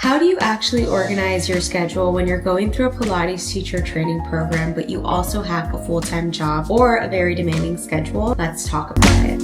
How do you actually organize your schedule when you're going through a Pilates teacher training program, but you also have a full-time job or a very demanding schedule? Let's talk about it.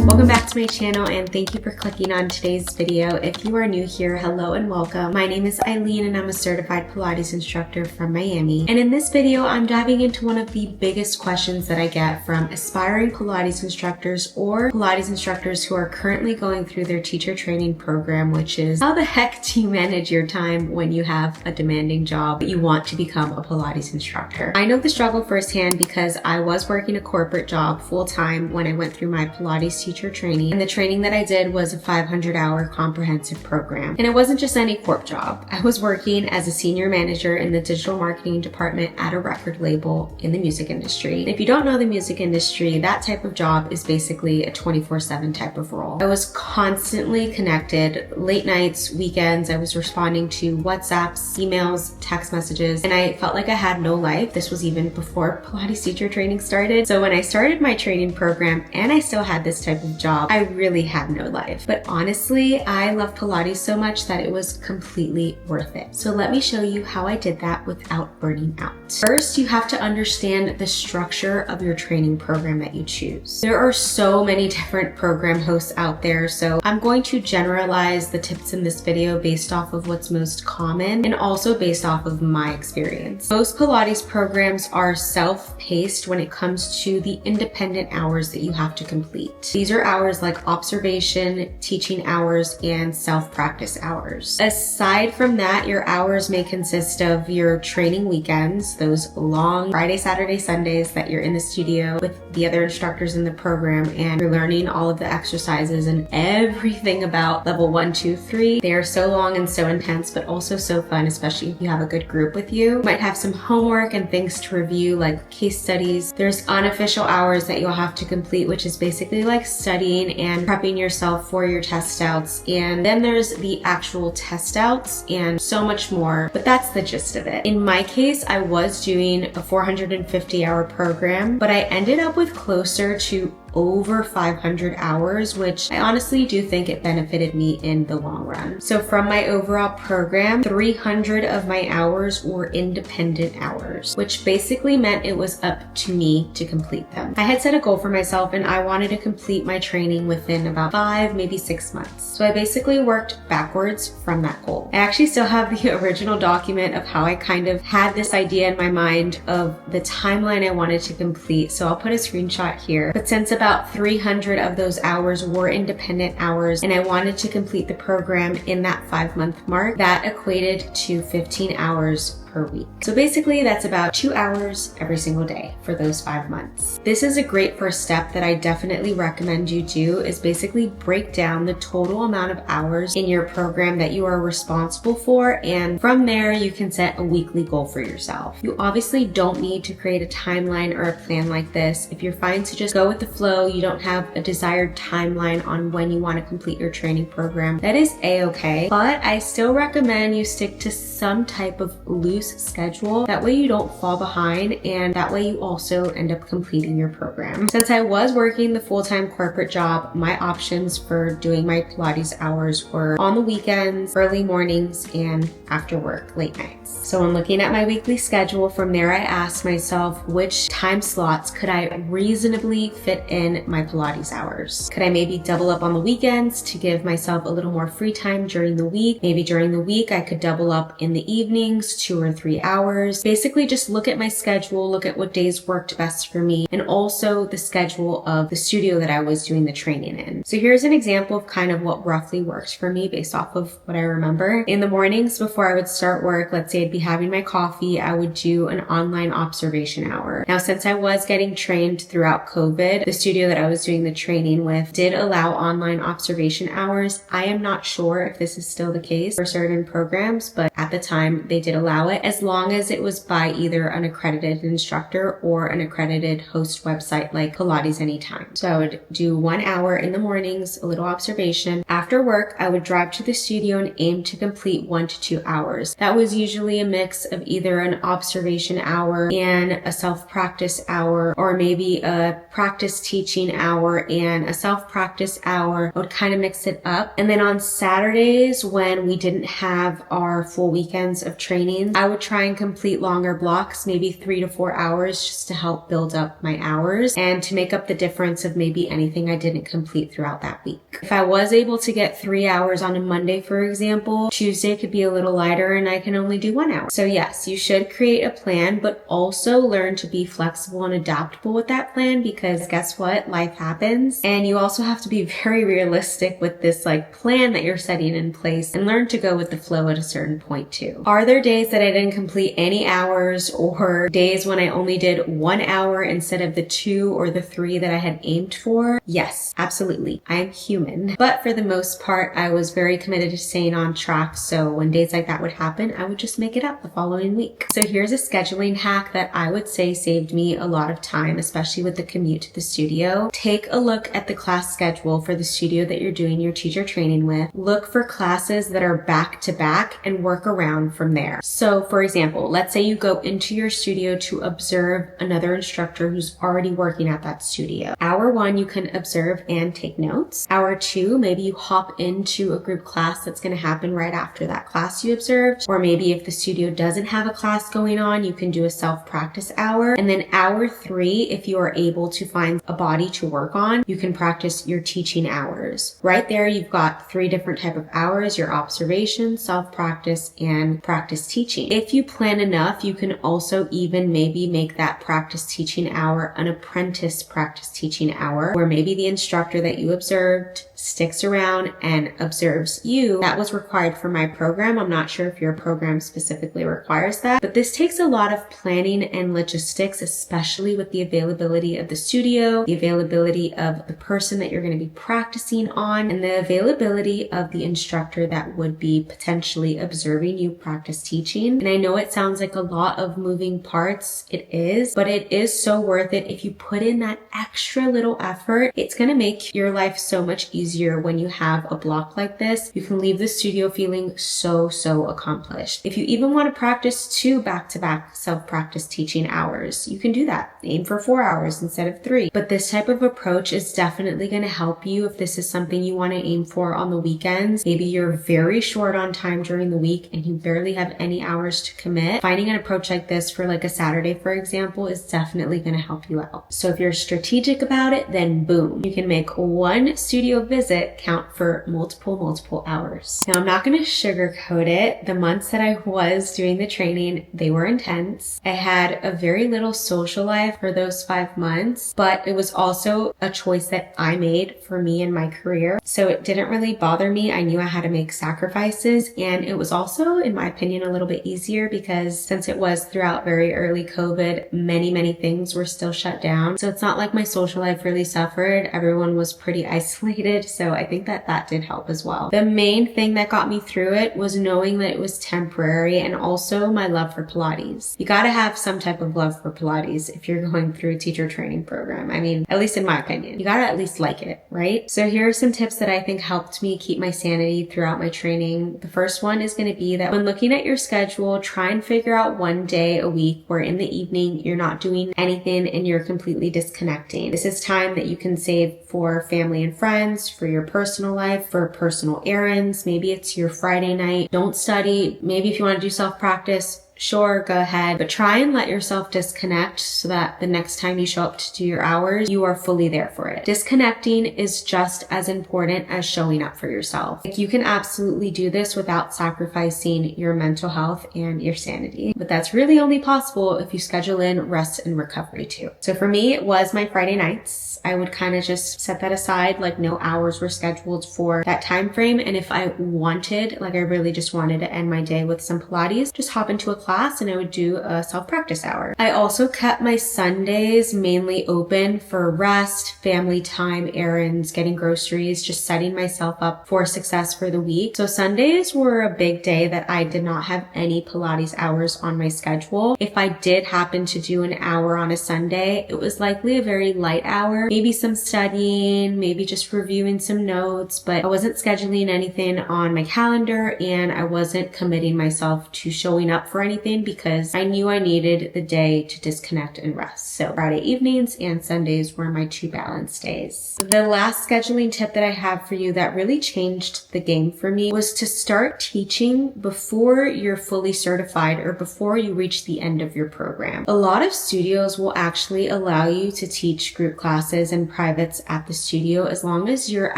Welcome back to my channel and thank you for clicking on today's video. If you are new here, hello and welcome. My name is Aileen and I'm a certified Pilates instructor from Miami. And in this video, I'm diving into one of the biggest questions that I get from aspiring Pilates instructors or Pilates instructors who are currently going through their teacher training program, which is how the heck do you manage your time when you have a demanding job but you want to become a Pilates instructor? I know the struggle firsthand because I was working a corporate job full-time when I went through my Pilates teacher training, and the training that I did was a 500-hour comprehensive program. And it wasn't just any corp job. I was working as a senior manager in the digital marketing department at a record label in the music industry. And if you don't know the music industry, that type of job is basically a 24/7 type of role. I was constantly connected, late nights, weekends. I was responding to WhatsApps, emails, text messages, and I felt like I had no life. This was even before Pilates teacher training started. So when I started my training program and I still had this type of job, I really had no life. But honestly, I love Pilates so much that it was completely worth it. So let me show you how I did that without burning out. First, you have to understand the structure of your training program that you choose. There are so many different program hosts out there, so I'm going to generalize the tips in this video based off of what's most common and also based off of my experience. Most Pilates programs are self-paced when it comes to the independent hours that you have to complete. These are hours like observation, teaching hours, and self-practice hours. Aside from that, your hours may consist of your training weekends, those long Friday, Saturday, Sundays that you're in the studio with the other instructors in the program and you're learning all of the exercises and everything about level 1, 2, 3. They are so long and so intense, but also so fun, especially if you have a good group with you. You might have some homework and things to review like case studies. There's unofficial hours that you'll have to complete, which is basically like studying and prepping yourself for your test outs. And then there's the actual test outs and so much more, but that's the gist of it. In my case, I was doing a 450-hour program, but I ended up with closer to over 500 hours, which I honestly do think it benefited me in the long run. So from my overall program, 300 of my hours were independent hours, which basically meant it was up to me to complete them. I had set a goal for myself and I wanted to complete my training within about 5, maybe 6 months. So I basically worked backwards from that goal. I actually still have the original document of how I kind of had this idea in my mind of the timeline I wanted to complete. So I'll put a screenshot here. But since about 300 of those hours were independent hours and I wanted to complete the program in that 5-month mark, that equated to 15 hours per week. So basically that's about 2 hours every single day for those 5 months. This is a great first step that I definitely recommend you do, is basically break down the total amount of hours in your program that you are responsible for, and from there you can set a weekly goal for yourself. You obviously don't need to create a timeline or a plan like this. If you're fine to just go with the flow, you don't have a desired timeline on when you want to complete your training program, that is a-okay. But I still recommend you stick to some type of loose schedule. That way you don't fall behind and that way you also end up completing your program. Since I was working the full-time corporate job, my options for doing my Pilates hours were on the weekends, early mornings, and after work, late nights. So when looking at my weekly schedule, from there I asked myself which time slots could I reasonably fit in my Pilates hours. Could I maybe double up on the weekends to give myself a little more free time during the week? Maybe during the week I could double up in the evenings, 2 or 3 hours. Basically just look at my schedule, look at what days worked best for me, and also the schedule of the studio that I was doing the training in. So here's an example of kind of what roughly worked for me based off of what I remember. In the mornings before I would start work, let's say I'd be having my coffee, I would do an online observation hour. Now, since I was getting trained throughout COVID, the studio that I was doing the training with did allow online observation hours. I am not sure if this is still the case for certain programs, but at the time they did allow it. as long as it was by either an accredited instructor or an accredited host website like Pilates Anytime. So I would do 1 hour in the mornings, a little observation. After work, I would drive to the studio and aim to complete 1 to 2 hours. That was usually a mix of either an observation hour and a self-practice hour, or maybe a practice teaching hour and a self-practice hour. I would kind of mix it up. And then on Saturdays, when we didn't have our full weekends of training, I would try and complete longer blocks, maybe 3 to 4 hours, just to help build up my hours and to make up the difference of maybe anything I didn't complete throughout that week. If I was able to get 3 hours on a Monday, for example, Tuesday could be a little lighter and I can only do 1 hour. So yes, you should create a plan, but also learn to be flexible and adaptable with that plan, because guess what? Life happens. And you also have to be very realistic with this plan that you're setting in place and learn to go with the flow at a certain point too. Are there days that I didn't complete any hours, or days when I only did 1 hour instead of the 2 or the 3 that I had aimed for? Yes, absolutely. I'm human. But for the most part, I was very committed to staying on track. So when days like that would happen, I would just make it up the following week. So here's a scheduling hack that I would say saved me a lot of time, especially with the commute to the studio. Take a look at the class schedule for the studio that you're doing your teacher training with. Look for classes that are back to back and work around from there. So for example, let's say you go into your studio to observe another instructor who's already working at that studio. Hour 1, you can observe and take notes. Hour 2, maybe you hop into a group class that's going to happen right after that class you observed. Or maybe if the studio doesn't have a class going on, you can do a self-practice hour. And then hour 3, if you are able to find a body to work on, you can practice your teaching hours. Right there, you've got 3 different type of hours: your observation, self-practice, and practice teaching. If you plan enough, you can also even maybe make that practice teaching hour an apprentice practice teaching hour, where maybe the instructor that you observed sticks around and observes you. That was required for my program. I'm not sure if your program specifically requires that, but this takes a lot of planning and logistics, especially with the availability of the studio, the availability of the person that you're going to be practicing on, and the availability of the instructor that would be potentially observing you practice teaching. And I know it sounds like a lot of moving parts. It is, but it is so worth it. If you put in that extra little effort, it's going to make your life so much easier when you have a block like this. You can leave the studio feeling so accomplished. If you even want to practice 2 back-to-back self-practice teaching hours, you can do that. Aim for 4 hours instead of 3. But this type of approach is definitely going to help you if this is something you want to aim for on the weekends. Maybe you're very short on time during the week and you barely have any hours to commit. Finding an approach like this for a Saturday, for example, is definitely going to help you out. So if you're strategic about it, then boom, you can make 1 studio visit count for multiple hours. Now, I'm not going to sugarcoat it. The months that I was doing the training, they were intense. I had a very little social life for those 5 months, but it was also a choice that I made for me and my career. So it didn't really bother me. I knew I had to make sacrifices, and it was also, in my opinion, a little bit easier because since it was throughout very early COVID, many things were still shut down. So it's not like my social life really suffered. Everyone was pretty isolated. So I think that did help as well. The main thing that got me through it was knowing that it was temporary, and also my love for Pilates. You gotta have some type of love for Pilates if you're going through a teacher training program. I mean, at least in my opinion, you gotta at least like it, right? So here are some tips that I think helped me keep my sanity throughout my training. The first one is going to be that when looking at your schedule, try and figure out 1 day a week where in the evening you're not doing anything and you're completely disconnecting. This is time that you can save for family and friends, for your personal life, for personal errands. Maybe it's your Friday night. Don't study. Maybe if you want to do self-practice, sure, go ahead, but try and let yourself disconnect so that the next time you show up to do your hours, you are fully there for it. Disconnecting is just as important as showing up for yourself. You can absolutely do this without sacrificing your mental health and your sanity, but that's really only possible if you schedule in rest and recovery too. So for me, it was my Friday nights. I would kind of just set that aside, no hours were scheduled for that time frame. And if I wanted, I really just wanted to end my day with some Pilates, just hop into a class class and I would do a self-practice hour. I also kept my Sundays mainly open for rest, family time, errands, getting groceries, just setting myself up for success for the week. So Sundays were a big day that I did not have any Pilates hours on my schedule. If I did happen to do an hour on a Sunday, it was likely a very light hour, maybe some studying, maybe just reviewing some notes, but I wasn't scheduling anything on my calendar and I wasn't committing myself to showing up for anything because I knew I needed the day to disconnect and rest. So Friday evenings and Sundays were my two balance days. The last scheduling tip that I have for you that really changed the game for me was to start teaching before you're fully certified or before you reach the end of your program. A lot of studios will actually allow you to teach group classes and privates at the studio as long as you're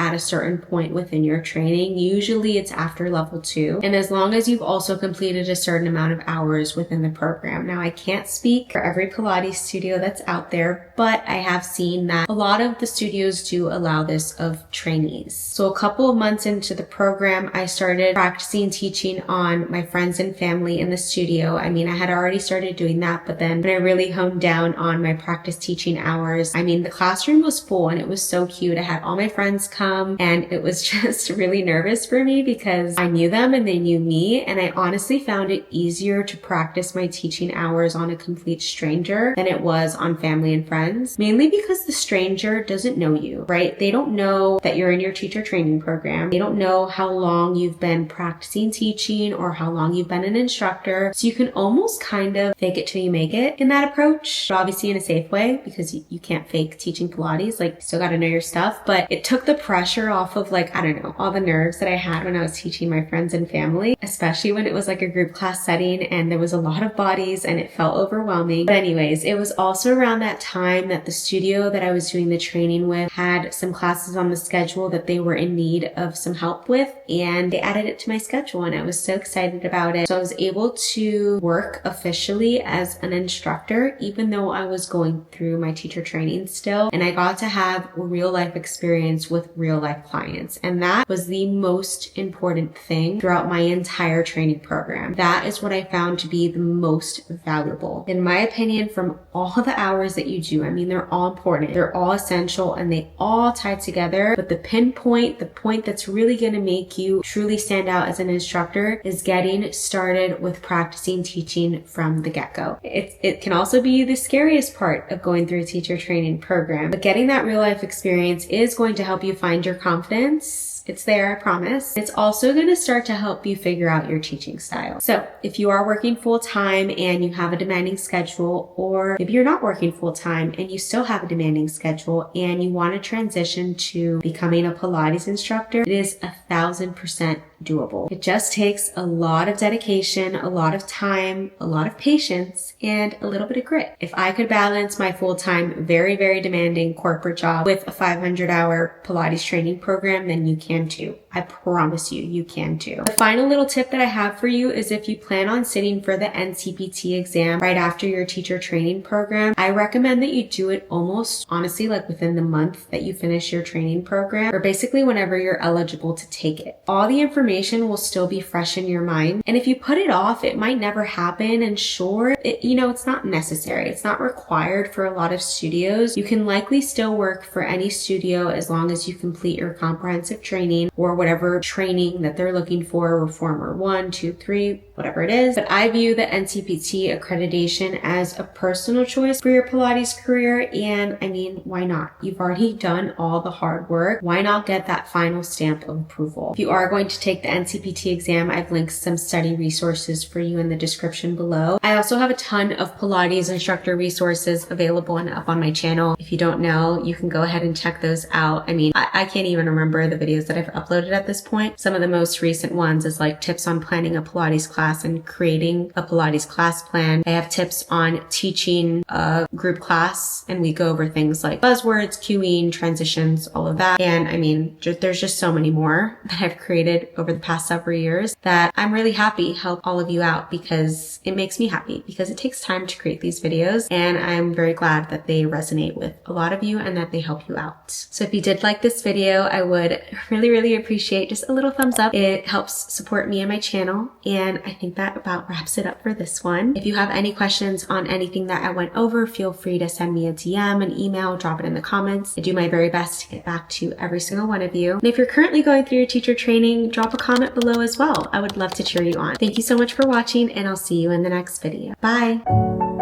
at a certain point within your training. Usually it's after level 2, and as long as you've also completed a certain amount of hours within the program. Now, I can't speak for every Pilates studio that's out there, but I have seen that a lot of the studios do allow this of trainees. So a couple of months into the program, I started practicing teaching on my friends and family in the studio. I mean, I had already started doing that, but then when I really honed down on my practice teaching hours, I mean, the classroom was full and it was so cute. I had all my friends come and it was just really nervous for me because I knew them and they knew me. And I honestly found it easier to practice my teaching hours on a complete stranger than it was on family and friends, mainly because the stranger doesn't know you, right? They don't know that you're in your teacher training program. They don't know how long you've been practicing teaching or how long you've been an instructor. So you can almost kind of fake it till you make it in that approach, but obviously in a safe way because you can't fake teaching Pilates. Like, you still got to know your stuff, but it took the pressure off of, like, I don't know, all the nerves that I had when I was teaching my friends and family, especially when it was like a group class setting and there was a lot of bodies and it felt overwhelming. But anyways, it was also around that time that the studio that I was doing the training with had some classes on the schedule that they were in need of some help with, and they added it to my schedule and I was so excited about it. So I was able to work officially as an instructor even though I was going through my teacher training still, and I got to have real life experience with real life clients, and that was the most important thing throughout my entire training program. That is what I found to be the most valuable, in my opinion, from all the hours that you do. I mean, they're all important, they're all essential, and they all tie together, but the pinpoint, the point that's really going to make you truly stand out as an instructor is getting started with practicing teaching from the get-go. It can also be the scariest part of going through a teacher training program, but getting that real life experience is going to help you find your confidence. It's there, I promise. It's also going to start to help you figure out your teaching style. So if you are working full time and you have a demanding schedule, or maybe you're not working full time and you still have a demanding schedule and you want to transition to becoming a Pilates instructor, it is 1,000% doable. It just takes a lot of dedication, a lot of time, a lot of patience, and a little bit of grit. If I could balance my full-time, very, very demanding corporate job with a 500-hour Pilates training program, then you can too. I promise you, you can too. The final little tip that I have for you is if you plan on sitting for the NCPT exam right after your teacher training program, I recommend that you do it almost, honestly, like within the month that you finish your training program, or basically whenever you're eligible to take it. All the information will still be fresh in your mind. And if you put it off, it might never happen. And sure, it's not necessary. It's not required for a lot of studios. You can likely still work for any studio as long as you complete your comprehensive training or whatever training that they're looking for, Reformer 1, 2, 3, whatever it is. But I view the NCPT accreditation as a personal choice for your Pilates career. And I mean, why not? You've already done all the hard work. Why not get that final stamp of approval? If you are going to take the NCPT exam, I've linked some study resources for you in the description below. I also have a ton of Pilates instructor resources available and up on my channel. If you don't know, you can go ahead and check those out. I mean, I can't even remember the videos that I've uploaded at this point. Some of the most recent ones is like tips on planning a Pilates class and creating a Pilates class plan. I have tips on teaching a group class, and we go over things like buzzwords, cueing, transitions, all of that. And I mean, there's just so many more that I've created over the past several years that I'm really happy help all of you out, because it makes me happy, because it takes time to create these videos, and I'm very glad that they resonate with a lot of you and that they help you out. So if you did like this video, I would really, really appreciate appreciate just a little thumbs up. It helps support me and my channel. And I think that about wraps it up for this one. If you have any questions on anything that I went over, feel free to send me a DM, an email, drop it in the comments. I do my very best to get back to every single one of you. And if you're currently going through your teacher training, drop a comment below as well. I would love to cheer you on. Thank you so much for watching, and I'll see you in the next video. Bye.